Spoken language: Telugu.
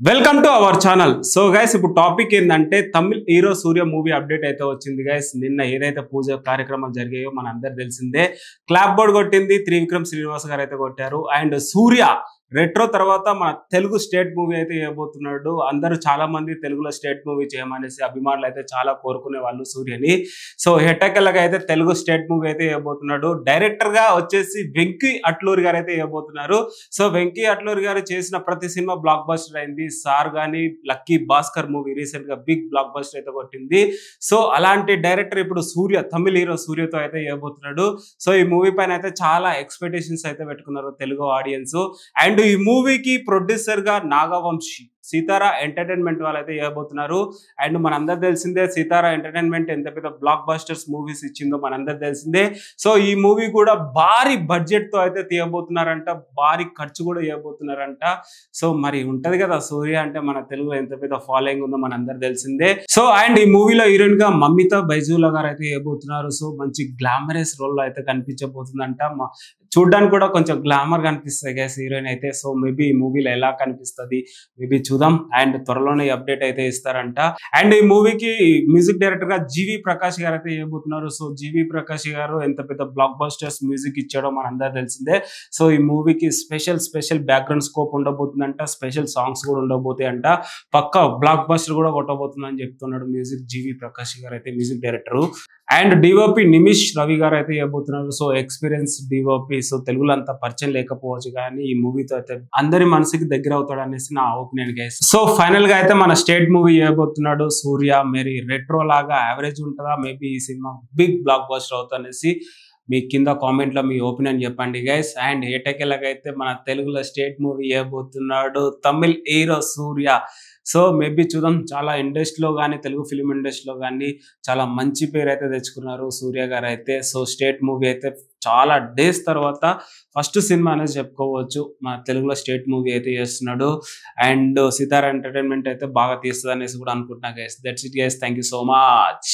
Welcome to our channel. So guys, ఇప్పుడు టాపిక్ ఏంటంటే తమిళ్ హీరో సూర్య మూవీ అప్డేట్ అయితే వచ్చింది గైస్. నిన్న ఏదైతే పూజ కార్యక్రమాలు జరిగాయో మన అందరు తెలిసిందే. క్లాప్ బోర్డ్ కొట్టింది త్రివిక్రమ్ శ్రీనివాస్ గారు అయితే కొట్టారు. అండ్ సూర్య రెట్రో తర్వాత మన తెలుగు స్టేట్ మూవీ అయితే చేయబోతున్నాడు. అందరూ చాలా మంది తెలుగులో స్టేట్ మూవీ చేయమనేసి అభిమానులు అయితే చాలా కోరుకునే వాళ్ళు సూర్యని. సో హెట్టకెళ్ళగా అయితే తెలుగు స్టేట్ మూవీ అయితే చేయబోతున్నాడు. డైరెక్టర్ గా వచ్చేసి వెంకీ అట్లూరి గారు అయితే చేయబోతున్నారు. సో వెంకీ అట్లూరి గారు చేసిన ప్రతి సినిమా బ్లాక్ బస్టర్ అయింది. సార్ గానీ, లక్కీ భాస్కర్ మూవీ రీసెంట్ గా బిగ్ బ్లాక్ బస్టర్ అయితే కొట్టింది. సో అలాంటి డైరెక్టర్ ఇప్పుడు సూర్య, తమిళ హీరో సూర్యతో అయితే చేయబోతున్నాడు. సో ఈ మూవీ పైన అయితే చాలా ఎక్స్పెక్టేషన్స్ అయితే పెట్టుకున్నారు తెలుగు ఆడియన్స్. అండ్ ఈ మూవీకి ప్రొడ్యూసర్ గా నాగవంశీ, సీతారా ఎంటర్టైన్మెంట్ వాళ్ళు అయితే చేయబోతున్నారు. అండ్ మనందరు తెలిసిందే సీతారా ఎంటర్టైన్మెంట్ ఎంత పెద్ద బ్లాక్ బస్టర్స్ మూవీస్ ఇచ్చిందో మనందరు తెలిసిందే. సో ఈ మూవీ కూడా భారీ బడ్జెట్ తో అయితే తీయబోతున్నారంట, భారీ ఖర్చు కూడా చేయబోతున్నారంట. సో మరి ఉంటది కదా, సూర్య అంటే మన తెలుగులో ఎంత పెద్ద ఫాలోయింగ్ ఉందో మనందరు తెలిసిందే. సో అండ్ ఈ మూవీలో హీరోయిన్ గా మమితా బైజులా గారు అయితే చేయబోతున్నారు. సో మంచి గ్లామరస్ రోల్ లో అయితే కనిపించబోతుందంట. చూడ్డానికి కూడా కొంచెం గ్లామర్ కనిపిస్తుంది గైస్ హీరోయిన్ అయితే. సో మేబీ ఈ మూవీలో ఎలా కనిపిస్తుంది మేబీ చూద్దాం. అండ్ త్వరలోనే అప్డేట్ అయితే ఇస్తారంట. అండ్ ఈ మూవీకి మ్యూజిక్ డైరెక్టర్ గా జీవి ప్రకాష్ గారు అయితే చేయబోతున్నారు. సో జీవి ప్రకాష్ గారు ఎంత పెద్ద బ్లాక్ బస్టర్స్ మ్యూజిక్ ఇచ్చాడో మనందరూ తెలిసిందే. సో ఈ మూవీకి స్పెషల్ బ్యాక్గ్రౌండ్ స్కోప్ ఉండబోతుందంట, స్పెషల్ సాంగ్స్ కూడా ఉండబోతాయి అంట. పక్క బ్లాక్ బస్టర్ కూడా కొట్టబోతుందని చెప్తున్నాడు మ్యూజిక్ జీవి ప్రకాష్ గారు అయితే, music director. And DOP Nimish Ravi గారు అయితే చేయబోతున్నారు. So experience DOP. సో తెలుగులో అంత పరిచయం లేకపోవచ్చు కానీ ఈ మూవీతో అయితే అందరి మనసుకి దగ్గర అవుతాడు అనేసి నా ఒపీనియన్ గైస్. సో ఫైనల్ గా అయితే మన స్టేట్ మూవీ చేయబోతున్నాడు సూర్య. మరి రెట్రో లాగా యావరేజ్ ఉంటుందా, మేబీ ఈ సినిమా బిగ్ బ్లాక్ బస్టర్ అవుతా అనేసి మీ కింద కామెంట్ లో మీ ఒపీనియన్ చెప్పండి గైస్. అండ్ ఏటకెళ్ళకైతే మన తెలుగులో స్టేట్ మూవీ చేయబోతున్నాడు తమిళ్ హీరో సూర్య. సో మేబీ చూద్దాం. చాలా ఇండస్ట్రీలో కానీ, తెలుగు ఫిలిం ఇండస్ట్రీలో కానీ చాలా మంచి పేరు అయితే తెచ్చుకున్నారు సూర్య గారు అయితే. సో స్టేట్ మూవీ అయితే చాలా డేస్ తర్వాత ఫస్ట్ సినిమా అనేది చెప్పుకోవచ్చు మన తెలుగులో స్టేట్ మూవీ అయితే చేస్తున్నాడు. అండ్ సితారా ఎంటర్టైన్మెంట్ అయితే బాగా తీస్తుంది అనేసి కూడా అనుకుంటున్నా guys. That's it guys, thank you so much.